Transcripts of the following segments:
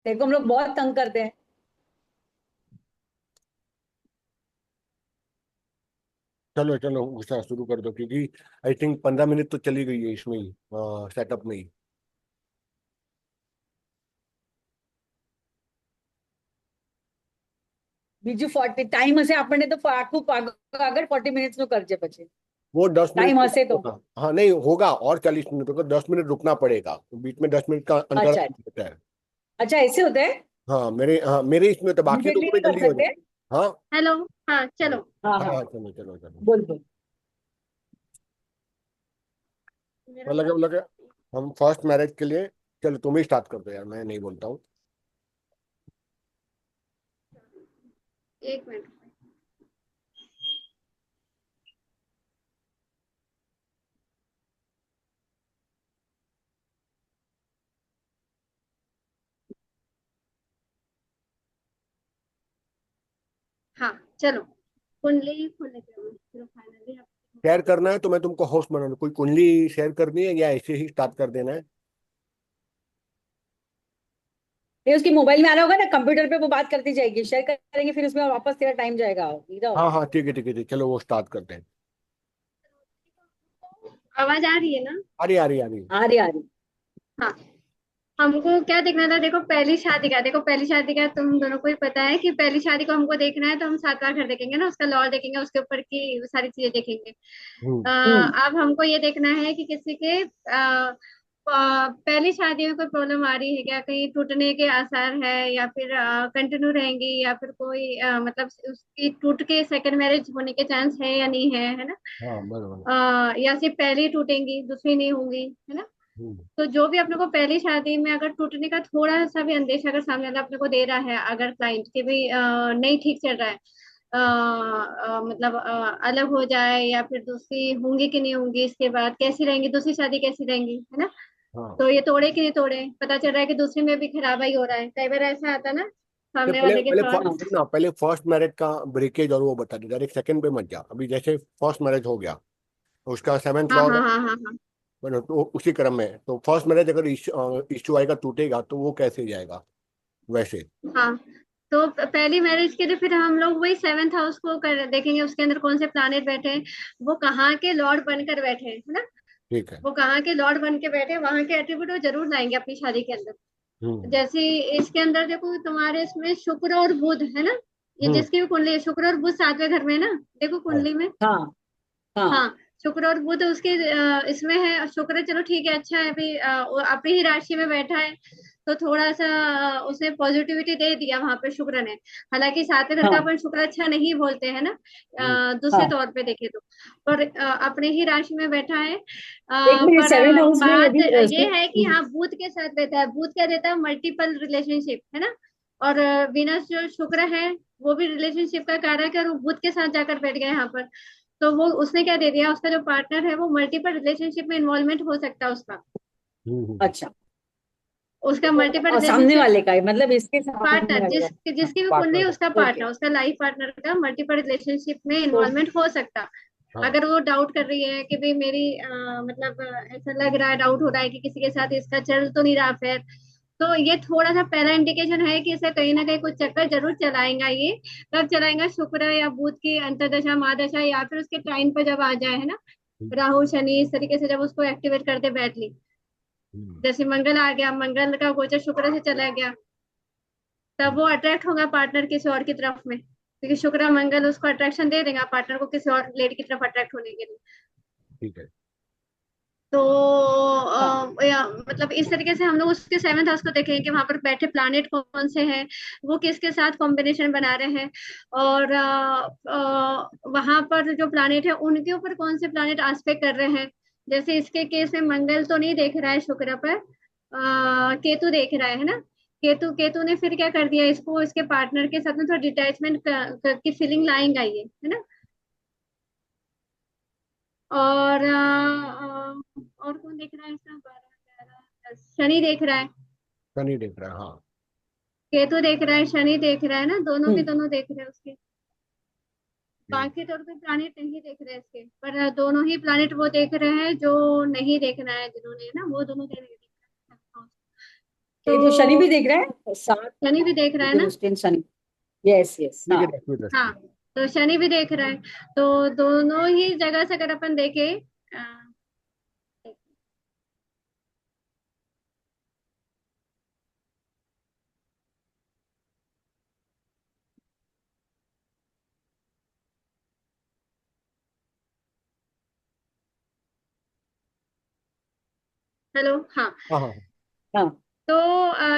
तेरे को हम लोग बहुत तंग करते हैं। चलो चलो गुस्सा शुरू कर दो, क्योंकि आई थिंक 15 मिनट तो चली गई है इसमें ही, सेटअप में ही। બીજું 40 ટાઈમ હશે આપણને તો આખું આગળ 40 મિનિટ્સ નું કરજે પછી। वो 10 मिनट ટાઈમ के હશે बाद તો। होगा। हाँ नहीं होगा, और 40 मिनट होगा, 10 मिनट रुकना पड़ेगा, बीच में 10 मिनट का अंतर अच्छा। होता है। अच्छा ऐसे होता है। हाँ मेरे इसमें तो, बाकी लोगों इमीडिएटली में नहीं कर जल्दी हो सकते। जाए। हाँ हेलो। हाँ चलो। हाँ हाँ हाँ। हाँ, चलो चलो चलो। बोल बोल। मेरा मतलब पास मतलब हम फर्स्ट मैरिज के लिए, चलो तुम ही स्टार्ट कर दो यार, मैं नहीं बोलता हूँ। 1 मिनट। हाँ चलो। कुंडली खोलने के बाद चलो फाइनली आप। शेयर करना है तो मैं तुमको होस्ट बना लूँ, कोई कुंडली शेयर करनी है या ऐसे ही स्टार्ट कर देना है? ये उसकी मोबाइल में आ रहा होगा ना, कंप्यूटर पे वो बात करती जाएगी, शेयर करेंगे फिर उसमें वापस तेरा टाइम जाएगा इधर। हाँ हाँ ठीक है ठीक है ठीक है, चलो वो स्टार्ट करते हैं। आवाज आ रही है ना? आ रही आ रही आ रही। आ रही आ रही। हाँ। हमको क्या देखना था, देखो पहली शादी का, देखो पहली शादी का तुम दोनों को ही पता है कि पहली शादी को हमको देखना है, तो हम सातवां घर देखेंगे ना, उसका लॉ देखेंगे, उसके ऊपर की सारी चीजें देखेंगे। हम्म अब हमको ये देखना है कि किसी के पहली शादी में कोई प्रॉब्लम आ रही है क्या, कहीं टूटने के आसार है, या फिर कंटिन्यू रहेंगी, या फिर कोई मतलब उसकी टूट के सेकंड मैरिज होने के चांस है या नहीं है, है ना? हाँ बराबर। या सिर्फ पहली टूटेंगी दूसरी नहीं होंगी, है ना? हम्म तो जो भी अपने को पहली शादी में अगर टूटने का थोड़ा सा भी अंदेशा अगर सामने वाला अपने को दे रहा है, अगर क्लाइंट के भी नहीं ठीक चल रहा है, मतलब अलग हो जाए या फिर दूसरी होंगी कि नहीं होंगी, इसके बाद कैसी रहेंगी, दूसरी शादी कैसी रहेंगी, है ना? हाँ। तो ये तोड़े कि नहीं तोड़े, पता चल रहा है कि दूसरी में भी खराबा ही हो रहा है, कई बार ऐसा आता ना तो सामने पहले वाले के पहले थॉट। ना, पहले फर्स्ट मैरिज का ब्रेकेज और वो बता दे, डायरेक्ट सेकंड पे मत जा। अभी जैसे फर्स्ट मैरिज हो गया, तो उसका सेवेंथ हाँ लॉ, हाँ हाँ हाँ हाँ। तो उसी क्रम में तो फर्स्ट मैरिज अगर इश्यू आएगा, टूटेगा, तो वो कैसे जाएगा वैसे? हाँ तो पहली मैरिज के लिए फिर हम लोग वही सेवेंथ हाउस को देखेंगे, उसके अंदर कौन से प्लानेट बैठे हैं, वो कहाँ के लॉर्ड बनकर बैठे हैं, है ना? ठीक है। वो कहाँ के लॉर्ड बन के बैठे हैं, वहां के एट्रीब्यूट वो जरूर लाएंगे अपनी शादी के अंदर। हम्म जैसे इसके अंदर देखो तुम्हारे इसमें शुक्र और बुध है ना, ये हम्म। जिसकी भी कुंडली है, शुक्र और बुध सातवें घर में है ना, देखो हाँ कुंडली में। हाँ हाँ। हाँ। शुक्र और बुध उसके इसमें है, शुक्र चलो ठीक है, अच्छा है, अभी वो अपनी ही राशि में बैठा है, तो थोड़ा सा उसने पॉजिटिविटी दे दिया वहां पे शुक्र ने। हालांकि सातवें घर का हाँ अपन शुक्र अच्छा नहीं बोलते हैं ना, हम्म दूसरे हाँ। तौर पे देखे तो। पर अपने ही राशि में बैठा है, एक मिनट, पर सेवन हाउस में बात यदि ये है कि हाँ बुध के साथ रहता है, बुध क्या देता है, मल्टीपल रिलेशनशिप, है ना? और विनस जो शुक्र है वो भी रिलेशनशिप का कारक है, और वो बुध के साथ जाकर बैठ गया यहाँ पर। तो वो उसने क्या दे दिया, उसका जो पार्टनर है वो मल्टीपल रिलेशनशिप में इन्वॉल्वमेंट हो सकता है उसका, हम्म। अच्छा। उसका मल्टीपल सामने रिलेशनशिप। वाले का है, मतलब इसके सामने पार्टनर वाले का। जिसकी भी कुंडली पार्टनर है, का। उसका ओके। पार्टनर, उसका लाइफ पार्टनर का मल्टीपल रिलेशनशिप में तो इन्वॉल्वमेंट हो सकता। हाँ। अगर वो डाउट कर रही है कि भाई मेरी मतलब ऐसा लग रहा है, डाउट हो रहा है कि किसी के साथ इसका चल तो नहीं रहा अफेयर, तो ये थोड़ा सा पहला इंडिकेशन है कि इसे कहीं ना कहीं कुछ चक्कर जरूर चलाएगा ये। कब चलाएगा, शुक्र या बुध की अंतर्दशा महादशा, या फिर उसके टाइम पर जब आ जाए, है ना? हम्म राहु शनि इस तरीके से जब उसको एक्टिवेट करते बैठ ली, हम्म जैसे मंगल आ गया, मंगल का गोचर शुक्र से चला गया, तब वो अट्रैक्ट होगा पार्टनर किसी और की तरफ में, क्योंकि शुक्र मंगल उसको अट्रैक्शन दे देगा पार्टनर को किसी और लेडी की तरफ अट्रैक्ट होने के लिए। ठीक है। तो हाँ। मतलब इस तरीके से हम लोग उसके सेवेंथ हाउस को देखेंगे कि वहां पर बैठे प्लानेट कौन से हैं, वो किसके साथ कॉम्बिनेशन बना रहे हैं, और वहां पर जो प्लानेट है उनके ऊपर कौन से प्लानेट आस्पेक्ट कर रहे हैं। जैसे इसके केस में मंगल तो नहीं देख रहा है शुक्र पर, केतु देख रहा है ना? केतु केतु ने फिर क्या कर दिया, इसको इसके पार्टनर के साथ में थोड़ा डिटैचमेंट की फीलिंग लाएंगा ये, है ना? और और कौन देख रहा है इसका, 12 13 शनि देख रहा है, शनि देख रहा है, हाँ। केतु देख रहा है, शनि देख रहा है ना, दोनों के हम्म। दोनों देख रहे हैं उसके। हम्म बाकी तो कोई प्लानिट नहीं देख रहे हैं इसके, पर दोनों ही प्लानिट वो देख रहे हैं जो नहीं देखना है जिन्होंने, ना वो दोनों देख रहे हैं। ये जो शनि भी तो देख रहा है सात शनि भी देख रहा है ना। शनि। यस यस ठीक है, हाँ। देखो इधर। हाँ, तो शनि भी देख रहा है। तो दोनों ही जगह से अगर अपन देखें, हेलो, हाँ। हाँ हाँ हाँ। तो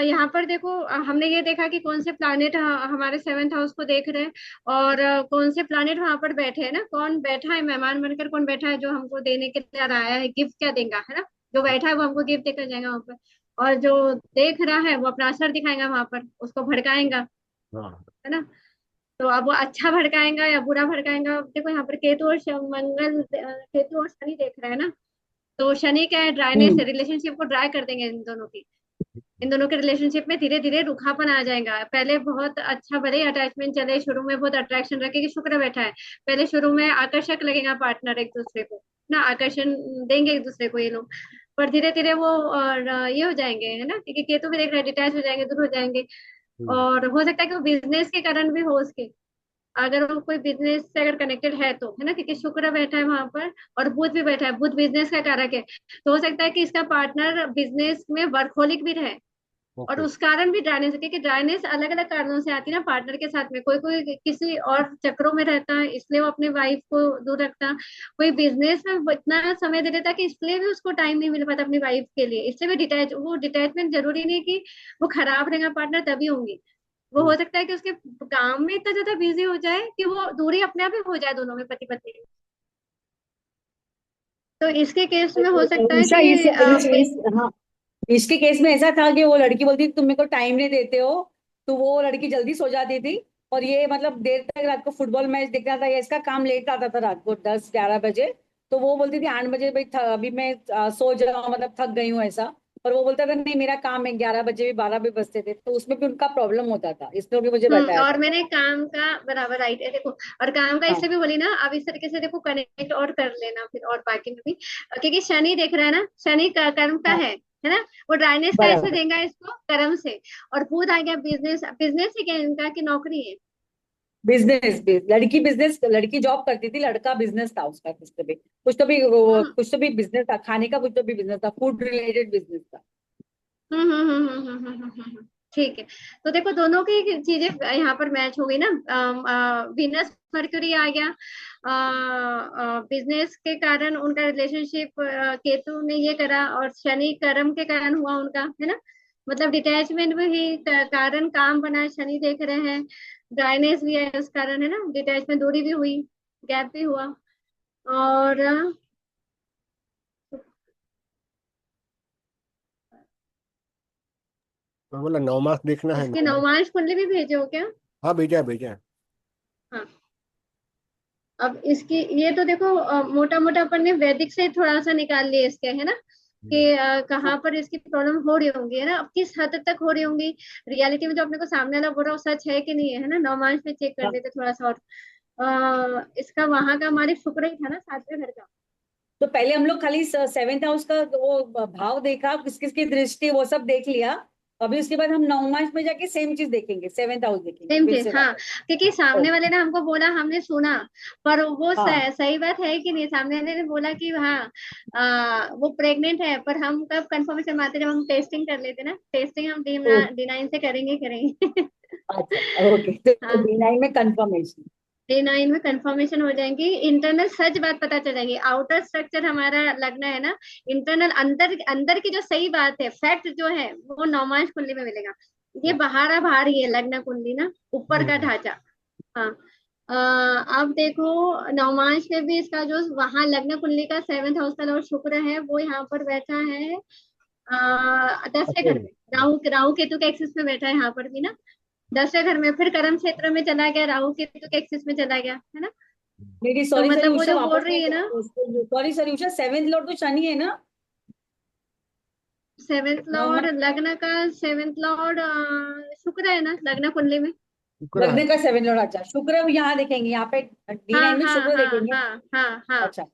यहाँ पर देखो, हमने ये देखा कि कौन से प्लानेट हमारे सेवेंथ हाउस को देख रहे हैं, और कौन से प्लानेट वहां पर बैठे हैं ना, कौन बैठा है मेहमान बनकर, कौन बैठा है जो हमको देने के लिए आया है, गिफ्ट क्या देगा, है ना। जो बैठा है वो हमको गिफ्ट देकर जाएगा वहां पर, और जो देख रहा है वो अपना असर दिखाएगा वहां पर, उसको भड़काएगा, हाँ। है ना। तो अब वो अच्छा भड़काएगा या बुरा भड़काएगा, देखो यहाँ पर केतु और मंगल, केतु और शनि देख रहा है ना। तो शनि क्या है, ड्राइनेस हम्म है, रिलेशनशिप को ड्राई कर देंगे इन दोनों की। इन दोनों के रिलेशनशिप में धीरे धीरे रूखापन आ जाएगा। पहले बहुत अच्छा, भले ही अटैचमेंट चले, शुरू में बहुत अट्रैक्शन रखे कि शुक्र बैठा है, पहले शुरू में आकर्षक लगेगा पार्टनर एक दूसरे को, ना आकर्षण देंगे एक दूसरे को ये लोग। पर धीरे धीरे वो और ये हो जाएंगे, है ना, क्योंकि केतु भी देख रहे हैं, डिटैच हो जाएंगे, दूर हो जाएंगे। हम्म। और हो सकता है कि वो बिजनेस के कारण भी हो उसके, अगर वो कोई बिजनेस से अगर कनेक्टेड है तो, है ना, क्योंकि शुक्र बैठा है वहां पर और बुध भी बैठा है, बुध बिजनेस का कारक है। तो हो सकता है कि इसका पार्टनर बिजनेस में वर्कहोलिक भी रहे, और ओके। उस कारण भी ड्राइनेस, क्योंकि ड्राइनेस अलग अलग कारणों से आती है ना पार्टनर के साथ में। कोई कोई किसी और चक्रों में रहता है इसलिए वो अपने वाइफ को दूर रखता है, कोई बिजनेस में इतना समय दे देता है कि इसलिए भी उसको टाइम नहीं मिल पाता अपनी वाइफ के लिए, इसलिए भी डिटैच, वो डिटैचमेंट जरूरी नहीं है कि वो खराब रहेगा पार्टनर तभी होंगी। वो हम्म। हो सकता है कि उसके काम में इतना ज्यादा बिजी हो जाए कि वो दूरी अपने आप ही हो जाए दोनों में, पति पत्नी में। तो इसके केस में हो सकता है उषा कि हाँ, इसके केस में ऐसा था कि वो लड़की बोलती थी तुम मेरे को टाइम नहीं देते हो, तो वो लड़की जल्दी सो जाती थी, और ये मतलब देर तक रात को फुटबॉल मैच देखना था, या इसका काम लेट आता था रात को 10-11 बजे। तो वो बोलती थी 8 बजे भाई अभी मैं सो जाऊं, मतलब थक गई हूँ ऐसा। पर वो बोलता था नहीं मेरा काम है, 11 बजे भी 12 भी बजते थे, तो उसमें भी उनका प्रॉब्लम होता था, इसने भी मुझे बताया और था। मैंने काम का बराबर राइट है देखो, और काम का हाँ इसलिए भी बोली ना, अब इस तरीके से देखो कनेक्ट और कर लेना फिर, और बाकी में भी, क्योंकि शनि देख रहा है ना, शनि कर्म का हाँ है ना। वो ड्राइनेस कैसे बराबर। देगा इसको, कर्म से। और बुध आ गया बिजनेस, बिजनेस ही क्या इनका की नौकरी है। बिजनेस, लड़की बिजनेस, लड़की जॉब करती थी, लड़का बिजनेस था उसका, हम्म कुछ तो भी बिजनेस था, खाने का कुछ तो भी बिजनेस था, फूड रिलेटेड बिजनेस था। ठीक है। तो देखो दोनों की चीजें यहाँ पर मैच हो गई ना। वीनस मर्क्यूरी आ गया, बिजनेस के कारण उनका रिलेशनशिप केतु ने ये करा, और शनि कर्म के कारण हुआ उनका, है ना। मतलब डिटैचमेंट में ही कारण काम बना, शनि देख रहे हैं, ड्राइनेस भी है उस कारण, है ना, डिटैचमेंट, दूरी भी हुई, गैप भी हुआ। और मैं बोला 9 मास देखना है, इसकी 9 मास। नवमांश कुंडली भी भेजे हो क्या। हाँ भेजा है, भेजा है। हाँ, अब इसकी ये तो देखो मोटा मोटा अपन ने वैदिक से थोड़ा सा निकाल लिया इसके, है ना, कि कहाँ पर इसकी प्रॉब्लम हो रही होंगी, है ना, अब किस हद तक हो रही होंगी। रियलिटी में जो अपने को सामने वाला बोल रहा है वो सच है कि नहीं है ना, नवमांश में चेक कर हाँ, लेते थोड़ा सा और। इसका वहां का हमारे शुक्र ही था ना, सातवें घर का। तो पहले हम लोग खाली सेवेंथ हाउस का वो भाव देखा, किस किस की दृष्टि, वो सब देख लिया। अभी उसके बाद हम नवमांश में जाके सेम चीज देखेंगे, सेवेंथ हाउस देखेंगे सेम फिर चीज, से हाँ, वापस। क्योंकि सामने ओके। वाले ने हमको बोला, हमने सुना, पर वो हाँ सही बात है कि नहीं, सामने वाले ने बोला कि हाँ वो प्रेग्नेंट है, पर हम कब कंफर्मेशन मारते, जब हम टेस्टिंग कर लेते ना, टेस्टिंग हम तो D9 से करेंगे करेंगे। अच्छा ओके, तो हाँ, D9 में कंफर्मेशन। D9 में कंफर्मेशन हो जाएंगी, इंटरनल सच बात पता चल जाएगी, आउटर स्ट्रक्चर हमारा लगना है ना, इंटरनल अंदर अंदर की जो सही बात है, फैक्ट जो है वो नवमांश कुंडली में मिलेगा। ये बाहर बाहर ही है लग्न कुंडली ना, ऊपर का हम्म। ढांचा। हाँ, अब देखो नवमांश में भी इसका जो वहां लग्न कुंडली का सेवेंथ हाउस का लॉर्ड शुक्र है, वो यहाँ पर बैठा है 10वें ओके। घर में, राहु राहु केतु के एक्सिस में बैठा है यहाँ पर भी ना। 10वें घर में, फिर कर्म क्षेत्र में चला गया, राहु केतु के एक्सिस में चला गया, है ना। मेरी तो सॉरी सॉरी मतलब वो उषा, जो बोल वापस रही है ना, sorry sorry Usha, seventh Lord तो शनि है ना। सेवेंथ लॉर्ड नवमांश लग्न का, सेवेंथ लॉर्ड शुक्र है ना लग्न कुंडली में। शुक्र है। लगने का सेवेंथ लॉर्ड, अच्छा शुक्र यहाँ देखेंगे, यहाँ पे D9 हाँ में हाँ शुक्र हाँ देखेंगे। हाँ हाँ हाँ अच्छा,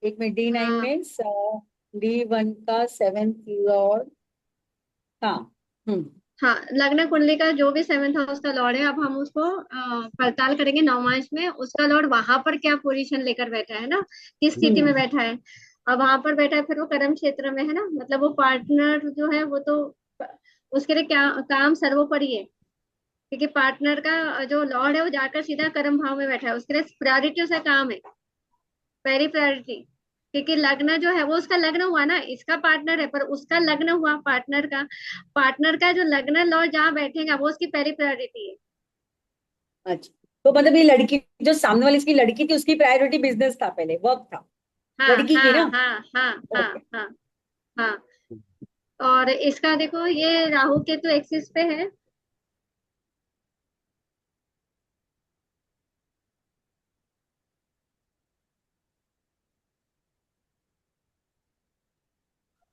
एक मिनट, D9 हाँ में D1 का सेवेंथ लॉर्ड। हाँ हम्म हाँ, लग्न कुंडली का जो भी सेवेंथ हाउस का लॉर्ड है, अब हम उसको पड़ताल करेंगे नवमांश में, उसका लॉर्ड वहां पर क्या पोजीशन लेकर बैठा है ना, किस स्थिति में हम्म बैठा है। अब वहां पर बैठा है, फिर वो कर्म क्षेत्र में है ना, मतलब वो पार्टनर जो है वो तो उसके लिए क्या काम सर्वोपरि है, क्योंकि पार्टनर का जो लॉर्ड है वो जाकर सीधा कर्म भाव में बैठा है, उसके लिए प्रायोरिटी से काम है, पहली प्रायोरिटी। क्योंकि लग्न जो है वो उसका लग्न हुआ ना, इसका पार्टनर है पर उसका लग्न हुआ पार्टनर का जो लग्न लॉर्ड जहाँ बैठेगा वो उसकी पहली प्रायोरिटी है। अच्छा, तो मतलब ये लड़की जो सामने वाली इसकी लड़की थी, उसकी प्रायोरिटी बिजनेस था, पहले वर्क था, हाँ लड़की की हाँ ना। हाँ हाँ हाँ ओके। हाँ हाँ। और इसका देखो ये राहु केतु एक्सिस पे है।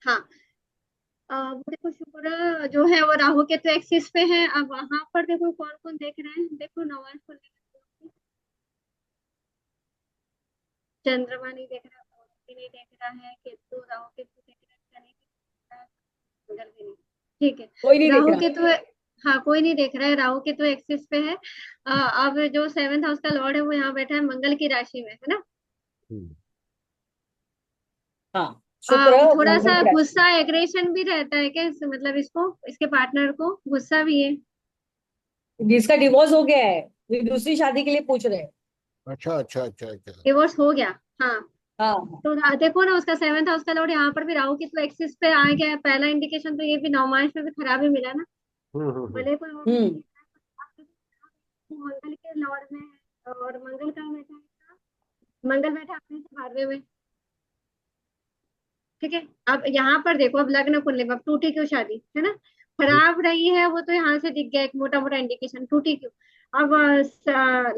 हाँ, वो देखो शुक्र जो है वो राहु केतु एक्सिस पे है। अब वहां पर देखो कौन कौन देख रहे हैं, देखो नवाज को चंद्रमा नहीं देख रहा, बृहस्पति नहीं देख रहा है, केतु राहु केतु देख रहा है, शनि भी देख रहा है, मंगल भी नहीं। ठीक है, कोई नहीं देख राहु रहा। केतु, हाँ कोई नहीं देख रहा है, राहु केतु एक्सिस पे है। अब जो सेवेंथ हाउस का लॉर्ड है वो यहाँ बैठा है मंगल की राशि में, है ना। हम्म। हाँ, शुक्र थोड़ा मंगल सा की राशि। गुस्सा एग्रेशन भी रहता है क्या मतलब इसको, इसके पार्टनर को गुस्सा भी है। जिसका डिवोर्स हो गया है, वे दूसरी शादी के लिए पूछ रहे हैं। अच्छा अच्छा अच्छा अच्छा। डिवोर्स हो गया। हाँ, हाँ हाँ। तो देखो ना उसका सेवेंथ हाउस का लॉर्ड यहाँ पर भी राहु की तो एक्सिस पे आ गया है, पहला इंडिकेशन तो ये भी नवमांश में भी खराब ही मिला ना। हम्म। भले कोई और नहीं हम्म दिख रहा है, पर मंगल के लॉर्ड में है, और मंगल का बैठा है, मंगल बैठा अपने से 12वें में। ठीक है, अब यहाँ पर देखो, अब लग्न कुंडली में अब टूटी क्यों शादी, है ना, खराब रही है वो तो यहाँ से दिख गया एक मोटा मोटा इंडिकेशन, टूटी क्यों। अब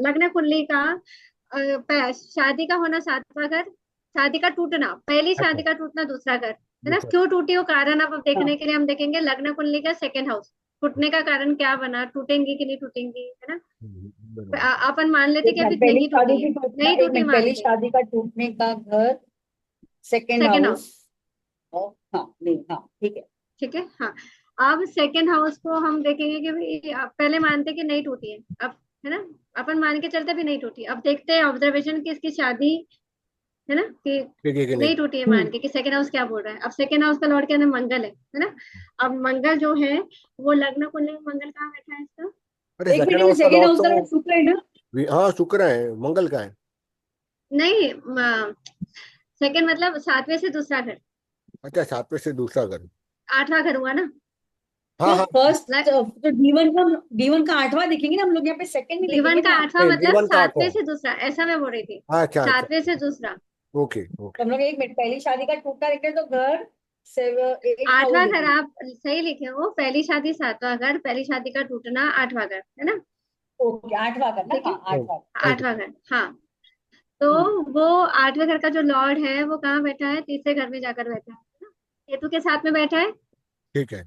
लग्न कुंडली का शादी का होना सातवां घर, शादी का टूटना, पहली अच्छा। शादी का टूटना दूसरा घर, है ना, दूसरा। क्यों टूटी वो कारण अब देखने हाँ। के लिए हम देखेंगे लग्न कुंडली का सेकंड हाउस, टूटने का कारण क्या बना, टूटेंगी कि नहीं टूटेंगी, है ना। बराबर। अपन मान लेते एक कि मिनट, अभी पहली नहीं शादी टूटी है, की टूटना, नहीं एक टूटी मिनट, मान पहली के, शादी का टूटने का घर, सेकेंड सेकंड हाउस। हाउस। हाँ नहीं, हाँ ठीक है। ठीक है, हाँ। अब सेकेंड हाउस को हम देखेंगे कि भाई पहले मानते कि नहीं टूटी है, अब है ना, अपन मान के चलते भी नहीं टूटी, अब देखते हैं ऑब्जर्वेशन की इसकी शादी, है ना, कि ठीक है कि नहीं। नहीं टूटी है मान हम्म के, कि सेकेंड हाउस क्या बोल रहा है। अब सेकेंड हाउस का लॉर्ड क्या है, मंगल है ना। अब मंगल जो है वो लग्न कुंडली में मंगल कहाँ बैठा है इसका। अरे एक सेकंड मिनट, हाउस का सेकेंड लॉर्ड हाउस तो का शुक्र है ना। हाँ शुक्र है, मंगल का है। नहीं, सेकेंड मतलब सातवें से दूसरा घर, अच्छा, सातवें से दूसरा घर। आठवां घर हुआ ना। हाँ तो हाँ। फर्स्ट, लग तो D1 का 8वां देखेंगे ना हम लोग, यहाँ पे सेकंड नहीं जीवन देखेंगे का ना। आठवां नहीं, मतलब जीवन का सातवें आठवां। से दूसरा, ऐसा मैं बोल रही थी, अच्छा अच्छा। सातवें से दूसरा। ओके तो ओके। हम लोग एक मिनट, पहली शादी का टूटना देखते हैं तो घर एट हाउस आठवां घर देखेंगे। आप सही लिखे हो, पहली शादी सातवां घर, पहली शादी का टूटना आठवां घर, है ना। ओके, 8वां करना, ठीक है, हाँ 8वां। ओके। आठवां घर, हाँ। तो हम्म वो आठवें घर का जो लॉर्ड है वो कहाँ बैठा है, तीसरे घर में जाकर बैठा है ना, केतु के साथ में बैठा है, ठीक है।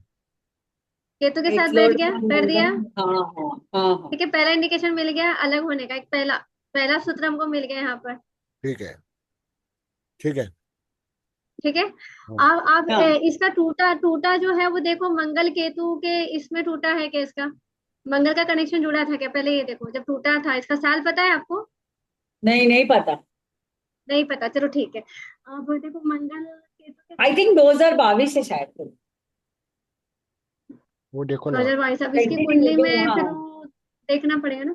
केतु के साथ बैठ एक्सप्लोर गया, कर मंगल। दिया। हाँ हाँ हाँ हाँ। ठीक है, पहला इंडिकेशन मिल गया अलग होने का, एक पहला पहला सूत्र हमको मिल गया यहाँ पर। ठीक है। ठीक है। ठीक है, हाँ। अब हाँ इसका टूटा टूटा जो है वो देखो मंगल केतु के इसमें टूटा है क्या, इसका मंगल का कनेक्शन जुड़ा था क्या, पहले ये देखो जब टूटा था, इसका साल पता है आपको। नहीं, नहीं पता। नहीं पता, चलो ठीक है। अब देखो मंगल केतु के आई साथ थिंक 2022 से शायद तो। वो देखो ना। 2022, अब इसकी कुंडली कंटिन्यू में हाँ। फिर वो देखना पड़ेगा ना।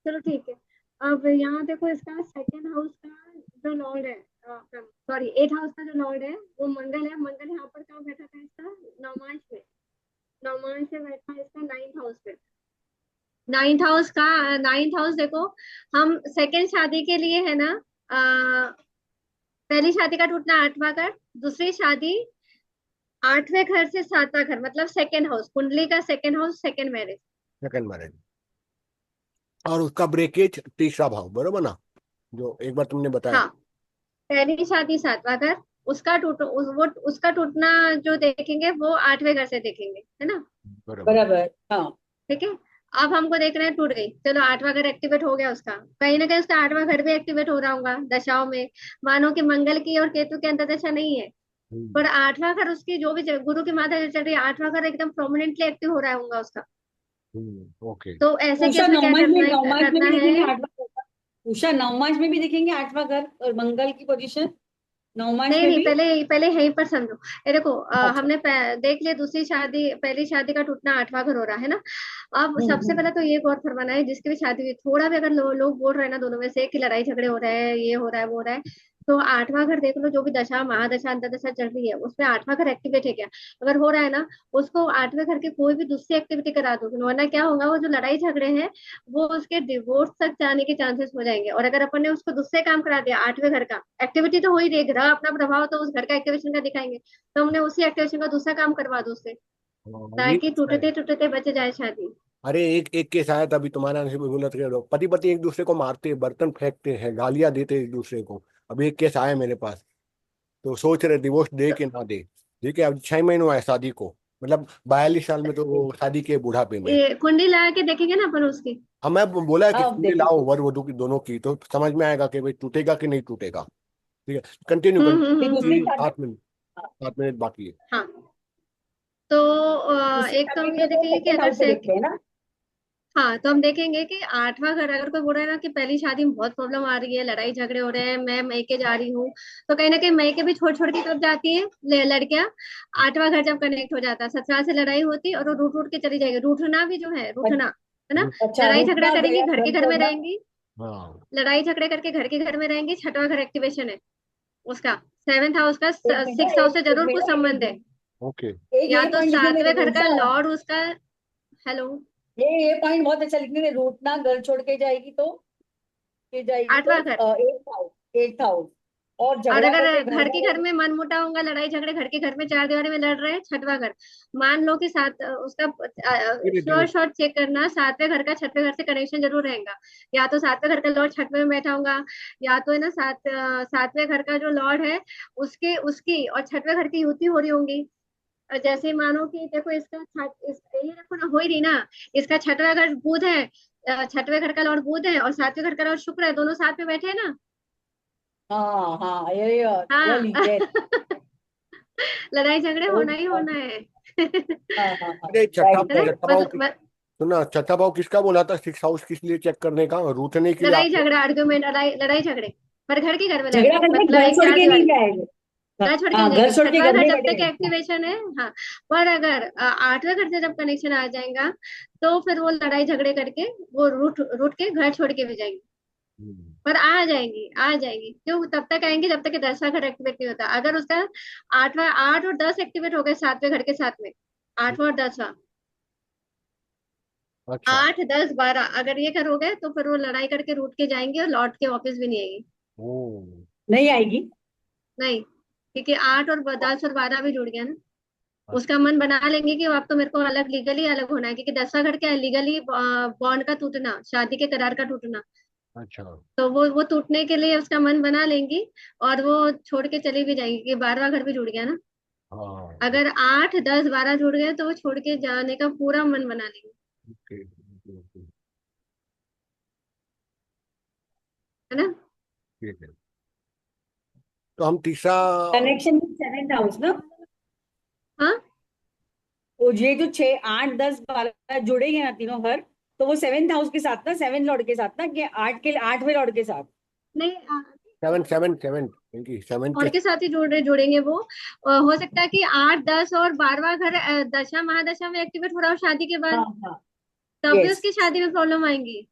चलो ठीक है, अब यहाँ देखो इसका सेकंड हाउस का जो लॉर्ड है, सॉरी एट हाउस का जो लॉर्ड है वो मंगल है, मंगल यहाँ पर कहाँ बैठा था इसका, नौमांश में, नौमांश में बैठा है इसका नाइन्थ हाउस पे। नाइन्थ हाउस देखो, हम सेकंड शादी के लिए है ना, पहली शादी का टूटना आठवां घर, दूसरी शादी आठवें घर से सातवां घर, मतलब सेकंड हाउस, कुंडली का second house, second marriage. Second marriage. और उसका ब्रेकेज तीसरा भाव, बरोबर ना, जो एक बार तुमने बताया। हाँ, पहली शादी सातवां घर, वो उसका टूटना जो देखेंगे वो आठवें घर से देखेंगे, है ना। बराबर। बराबर हाँ। ठीक है, अब हमको देखना है टूट गई, चलो आठवां घर एक्टिवेट हो गया उसका, कहीं ना कहीं उसका आठवां घर भी एक्टिवेट हो रहा होगा दशाओं में। मानो कि मंगल की और केतु की अंतर्दशा नहीं है, पर आठवां घर उसकी जो भी गुरु की माता जो चल रही है, आठवां घर एकदम प्रोमिनेंटली एक्टिव हो रहा है होगा उसका। ओके। तो ऐसे उषा केस में क्या नवमास में करना भी है। देखेंगे आठवां घर। उषा नवमास में भी देखेंगे आठवां घर और मंगल की पोजीशन नवमास नहीं में नहीं, भी। पहले पहले यहीं पर समझो। ये देखो, अच्छा। हमने देख लिया दूसरी शादी, पहली शादी का टूटना आठवां घर हो रहा है ना। अब सबसे हम्म। पहले तो ये गौर फरमाना है, जिसकी भी शादी हुई, थोड़ा भी अगर लोग बोल रहे हैं ना दोनों में से कि लड़ाई झगड़े हो रहे हैं, ये हो रहा है वो हो रहा है, तो आठवां घर देख लो, जो भी दशा महादशा अंतरदशा चल रही है उसमें आठवां घर एक्टिवेट है क्या। अगर हो रहा है ना, उसको आठवें घर की कोई भी दूसरी एक्टिविटी करा दो, वरना क्या होगा, वो जो लड़ाई झगड़े हैं वो उसके डिवोर्स तक जाने के चांसेस हो जाएंगे। और अगर अपन ने उसको दूसरे काम करा दिया, आठवें घर का एक्टिविटी तो हो ही रही है, ग्रह अपना प्रभाव तो उस घर का एक्टिवेशन का दिखाएंगे, तो हमने उसी एक्टिवेशन का दूसरा काम करवा दो उससे, ये ताकि टूटते टूटते बच जाए शादी। अरे एक एक केस आया था अभी तुम्हारा से बोला था, पति पति एक दूसरे को मारते हैं, बर्तन फेंकते हैं, गालियां देते हैं एक दूसरे को। अभी एक केस आया मेरे पास। तो सोच रहे डिवोर्स दे के ना दे। ठीक है, अब 6 महीने हुआ है शादी को। मतलब 42 साल में, तो वो शादी के बुढ़ापे में। ये कुंडली लगा के देखेंगे ना अपन उसकी। अब मैं बोला है कि अब कुंडली लाओ देखेंगे। वर वधू की दोनों की, तो समझ में आएगा कि भाई टूटेगा कि नहीं टूटेगा। ठीक है, कंटिन्यू फिर दूसरी कंटिन्यू। शादी। 8 मिनट, 7 मिनट बाकी है। हाँ, तो दूसरी एक तो शादी हम में ये तो देखेंगे कि सेकंड अगर हाउस से देखते हैं ना। हाँ, तो हम देखेंगे कि आठवां घर, अगर कोई बोल रहा है ना कि पहली शादी में बहुत प्रॉब्लम आ रही है, लड़ाई झगड़े हो रहे हैं, मैं मैके जा रही हूँ, तो कहीं ना कहीं मैके भी छोड़ छोड़ के कब जाती है लड़कियां। आठवां घर जब कनेक्ट हो जाता है, ससुराल से लड़ाई होती है और वो रूठ रूठ के चली जाएगी, रूठना भी जो है, रूठना है ना। अच्छा, लड़ाई झगड़ा रुकना करेंगी, गया घर के घर घर में छोड़ना। रहेंगी, हाँ। लड़ाई झगड़े करके घर के घर में रहेंगी, छठवां घर एक्टिवेशन है उसका, सेवेंथ हाउस का, एक मिनट ना, सिक्स हाउस से एक जरूर कुछ मिनट ना, संबंध है। ओके। एक या ये तो पॉइंट लिखने में सातवें घर का उषा। लॉर्ड उसका। हेलो। ये पॉइंट बहुत अच्छा लिखने में, रूठना घर छोड़ के जाएगी तो, के जाएगी तो आठवां घर। Eight house, eight house. और और झगड़ा अगर करके घर घर में के घर में मन मुटाव होगा, लड़ाई झगड़े घर के घर में चार दीवारी में लड़ रहे हैं, छठवां घर। मान लो कि सात उसका धीरे धीरे। श्योर शॉट चेक करना, सातवें घर का छठवें घर से कनेक्शन जरूर रहेगा। या तो सातवें घर का लॉर्ड छठवें में बैठा होगा, या तो है ना सातवें घर का जो लॉर्ड है उसके उसकी और छठवें घर की युति हो रही होंगी। जैसे मानो कि देखो इसका ये देखो ना, हो ही रही ना, इसका छठवां घर बुध है, छठवें घर का लॉर्ड बुध है और सातवें घर का लॉर्ड शुक्र है, दोनों साथ में बैठे हैं ना। हाँ हाँ, ये हाँ। Really yes. लड़ाई झगड़े होना ही होना है। हाँ हाँ हाँ, अरे छठा राइट है ना, राइट। छठा बस, भाव सुनना, छठा भाव किसका बोला था? 6 हाउस किस लिए चेक करने का? रूठने के लिए लड़ाई आपको? झगड़ा आर्ग्यूमेंट, लड़ाई लड़ाई झगड़े, पर घर के घर में झगड़ा लड़ना, करके मतलब घर एक छोड़ चार के नहीं दीवारी में। जाएंगे। घर छोड़ के नहीं हाँ, घर जाएंगे, छोड़ के छठवां घर घर में जब तक बैठेंगे। हाँ। एक्टिवेशन है। हाँ, पर अगर आठवें घर से जब कनेक्शन आ जाएगा, तो फिर वो लड़ाई झगड़े करके वो रूठ रूठ के घर छोड़ के भी जाएंगे। हम्म, पर आ जाएंगी, आ जाएंगी, क्यों तब तक आएंगी जब तक कि 10वां घर एक्टिवेट नहीं होता। अगर उसका आठवां, 8 और 10 एक्टिवेट हो गए सातवें घर के साथ में, आठवां और 10वां, अच्छा। 8 10 12 अगर ये घर हो गए, तो फिर वो लड़ाई करके रूठ के जाएंगे और लौट के वापस भी नहीं आएगी। ओ। नहीं आएगी। नहीं, क्योंकि 8 और 10 और 12 भी जुड़ गया ना। उसका मन बना लेंगे कि अब तो मेरे को अलग, लीगली अलग होना है, क्योंकि 10वां घर क्या है, लीगली बॉन्ड का टूटना, शादी के करार का टूटना। अच्छा। तो वो टूटने के लिए उसका मन बना लेंगी, और वो छोड़ के चली भी जाएंगी, कि 12वां घर भी जुड़ गया ना। हाँ। अगर 8 10 12 जुड़ गए, तो वो छोड़ के जाने का पूरा मन बना लेंगे। ओके ओके ओके, है ना। ठीक है। तो हम तीसरा। कनेक्शन में सेवेंथ हाउस ना। हाँ, वो ये जो 6 8 10 12 जुड़ेंगे ना तीनों घर, तो वो सेवेंथ हाउस के साथ ना, सेवन लॉर्ड के साथ ना, कि आठ के आठवें लॉर्ड के साथ। नहीं, सेवन सेवन सेवन, क्योंकि सेवन के। और के साथ ही जुड़ेंगे वो। हो सकता है कि 8 10 और 12वां घर दशा महादशा में एक्टिवेट हो रहा हो शादी के हाँ बाद, हाँ। तब भी यस। उसकी शादी में प्रॉब्लम आएंगी।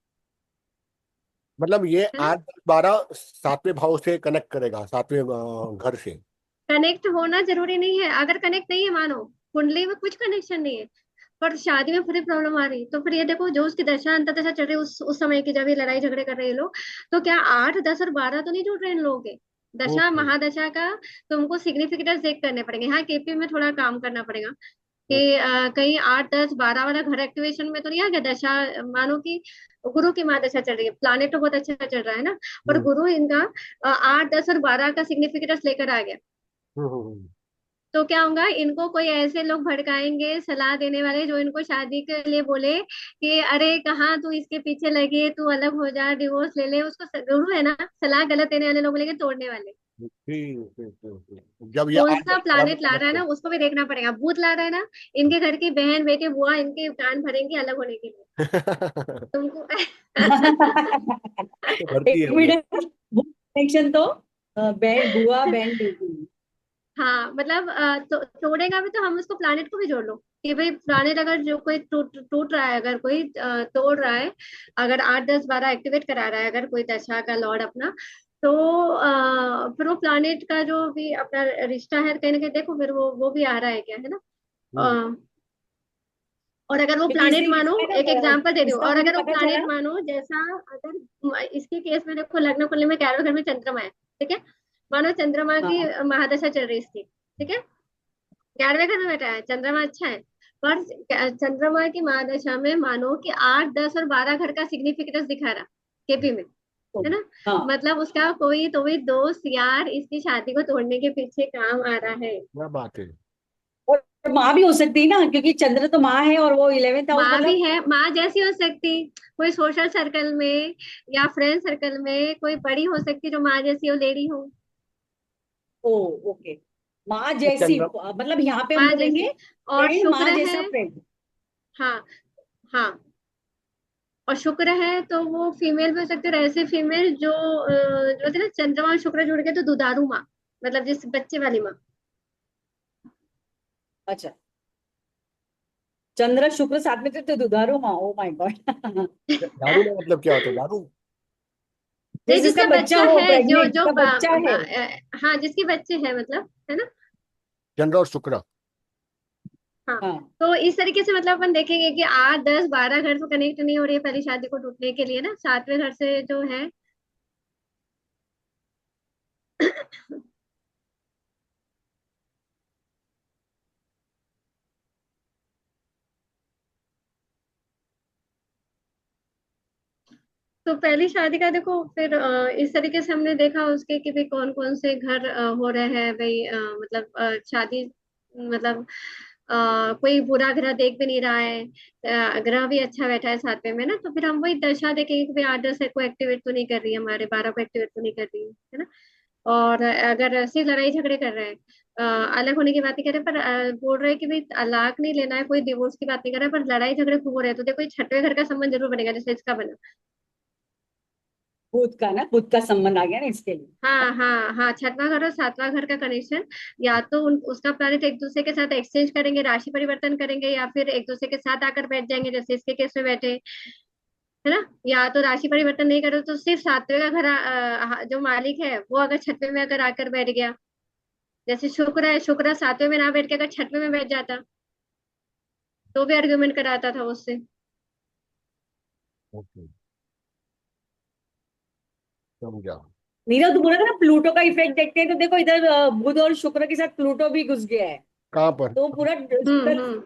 मतलब ये है ना। 8 10 12 सातवें भाव से कनेक्ट करेगा, सातवें घर से। कनेक्ट होना जरूरी नहीं है, अगर कनेक्ट नहीं है, मानो कुंडली में कुछ कनेक्शन नहीं है, पर शादी में पूरी प्रॉब्लम आ रही, तो फिर ये देखो, जो उसकी दशा अंतर दशा चल रही है उस समय की, जब ये लड़ाई झगड़े कर रहे हैं लोग, तो क्या 8 10 और 12 तो नहीं जुड़ रहे इन लोगों के, दशा ओके महादशा का। तुमको सिग्निफिकेंस चेक करने पड़ेंगे, हाँ, केपी में थोड़ा काम करना पड़ेगा, कि ओके। कहीं 8 10 12 वाला घर एक्टिवेशन में तो नहीं आ गया दशा। मानो कि गुरु की महादशा चल रही है, प्लानिट तो बहुत अच्छा चल रहा है ना, पर हम्म गुरु इनका 8 10 और 12 का सिग्निफिकेंस लेकर आ गया। हम्म हम्म, हम्म, तो क्या होगा, इनको कोई ऐसे लोग भड़काएंगे सलाह देने वाले, जो इनको शादी के लिए बोले कि अरे कहाँ तू इसके पीछे लगी है, तू अलग हो जा, डिवोर्स ले ले, उसको गुरु है ना, सलाह गलत देने वाले लोग बोलेंगे तोड़ने वाले। जब ये कौन आ सा जाए प्लानिट ला रहा है बराबर। ना, उसको भी देखना पड़ेगा। भूत ला रहा है ना, इनके घर की बहन बेटे बुआ इनके कान भरेंगे अलग होने के लिए तुमको। तो भरती है एक वो। मिनट, वो कनेक्शन तो बहन बुआ बहन बेटी। हाँ मतलब तो तोड़ेगा भी तो हम उसको प्लानिट को भी जोड़ लो कि भाई प्लानिट अगर जो कोई टूट टूट रहा है, अगर कोई तोड़ रहा है, अगर 8 10 12 एक्टिवेट करा रहा है अगर कोई दशा का लॉर्ड अपना, तो फिर वो प्लानिट का जो भी अपना रिश्ता है कहीं ना कहीं देखो, फिर वो भी आ रहा है क्या, है ना। हम्म। और अगर वो क्योंकि प्लानिट इससे मानो, इसका एक ना एग्जांपल दे रही हूँ, इसका और मुझे अगर वो पता चला। प्लानिट मानो जैसा, अगर इसके केस में देखो लग्न कुंडली में 11वें घर में चंद्रमा है, ठीक है। मानो चंद्रमा की हाँ महादशा चल रही है इसकी, ठीक है। 11वें घर में बैठा है चंद्रमा, अच्छा है। पर चंद्रमा की महादशा में मानो कि 8 10 और 12 घर का सिग्निफिकेंस दिखा रहा केपी में, तो, है ना। हाँ। मतलब उसका कोई तो भी दोस्त यार इसकी शादी को तोड़ने के पीछे काम आ रहा है। क्या बात है। और माँ भी हो सकती है ना, क्योंकि चंद्र तो माँ है और वो 11th हाउस माँ भी मतलब। है, माँ जैसी हो सकती, कोई सोशल सर्कल में या फ्रेंड सर्कल में कोई बड़ी हो सकती जो माँ जैसी हो, लेडी हो। ओ, ओके। माँ जैसी चंद्र मतलब यहाँ पे हम माँ जैसी। बोलेंगे और फ्रेंड, माँ शुक्र है, जैसा फ्रेंड। हाँ हाँ, और शुक्र है तो वो फीमेल भी हो सकते हैं, और ऐसे फीमेल जो होते हैं ना चंद्रमा और शुक्र जुड़ के तो दुधारू माँ, मतलब जिस बच्चे वाली माँ। अच्छा, चंद्र शुक्र साथ में थे तो दुधारू माँ, ओ माय गॉड। दारू में मतलब क्या होता है दारू। नहीं, जिसका जिसका बच्चा बच्चा हो, है, जो प्रेग्नेंट जो जिसका बच्चा है। हाँ जिसके बच्चे हैं मतलब, है ना। चंद्र और शुक्र। हाँ, हाँ। तो इस तरीके से मतलब अपन देखेंगे कि 8 10 12 घर तो कनेक्ट नहीं हो रही है पहली शादी को टूटने के लिए ना, 7वें घर से जो है। तो पहली शादी का देखो फिर इस तरीके से हमने देखा उसके कि भाई कौन कौन से घर हो रहे हैं भाई, मतलब शादी, मतलब कोई बुरा ग्रह देख भी नहीं रहा है, ग्रह भी अच्छा बैठा है 7वें में ना, तो फिर हम वही दशा देखेंगे कि भाई 8 10 को एक्टिवेट तो नहीं कर रही है, हमारे 12 को एक्टिवेट तो नहीं कर रही है ना। और अगर सिर्फ लड़ाई झगड़े कर रहे हैं, अलग होने की बात नहीं कर रहे, पर बोल रहे हैं कि भाई तलाक नहीं लेना है, कोई डिवोर्स की बात नहीं कर रहा है, पर लड़ाई झगड़े खूब हो रहे हैं, तो देखो ये 6वें घर का संबंध जरूर बनेगा जैसे इसका बना। बुध का ना, बुध का संबंध आ गया ना इसके लिए। हाँ हाँ हाँ, 6वां घर और 7वां घर का कनेक्शन, या तो उसका प्लैनेट एक दूसरे के साथ एक्सचेंज करेंगे, राशि परिवर्तन करेंगे, या फिर एक दूसरे के साथ आकर बैठ जाएंगे जैसे इसके केस में बैठे, है ना। या तो राशि परिवर्तन नहीं करो तो सिर्फ 7वें का घर जो मालिक है वो अगर 6वें में अगर आकर बैठ गया, जैसे शुक्र है, शुक्र 7वें में ना बैठ के अगर 6वें में बैठ जाता तो भी आर्ग्यूमेंट कराता था उससे। ओके, समझा। नीरव, तू बोला था ना प्लूटो का इफेक्ट देखते हैं, तो देखो इधर बुध और शुक्र के साथ प्लूटो भी घुस गया है। कहाँ पर। तो पूरा हम्म।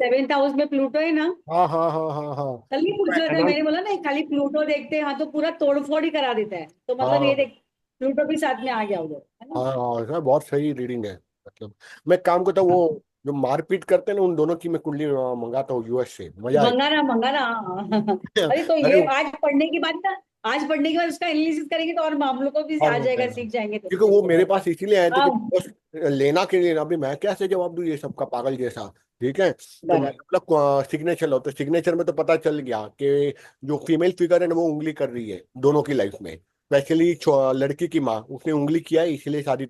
7th हाउस में प्लूटो है ना। हाँ हाँ हाँ हाँ हाँ। कल ही पूछ रहा था, एनाल। मैंने बोला ना खाली प्लूटो देखते हैं, हाँ तो पूरा तोड़फोड़ ही करा देता है, तो मतलब ये हाँ देख प्लूटो भी साथ में आ गया उधर, है ना। हाँ हाँ, सर बहुत सही रीडिंग है। मतलब मैं एक काम करता हूँ, वो जो मारपीट करते हैं ना उन दोनों की मैं कुंडली मंगाता हूँ यूएस से, मजा आएगा। मंगाना मंगाना, हाँ। अरे तो अरे ये आज पढ़ने के बाद ना, आज पढ़ने के बाद उसका एनालिसिस करेंगे तो और मामलों को भी और आ हो जाएगा, जाएगा। सीख जाएंगे तो क्योंकि फिर वो से मेरे भाई। पास इसीलिए आए थे कि हाँ, बस लेना के लिए, अभी मैं कैसे जवाब दूं ये सबका पागल जैसा। ठीक है। तो मैं बराबर। मतलब सिग्नेचर लो, तो सिग्नेचर में तो पता चल गया कि जो फीमेल फिगर है ना वो उंगली कर रही है दोनों की लाइफ में, स्पेशली लड़की की माँ उसने उंगली किया है इसलिए शादी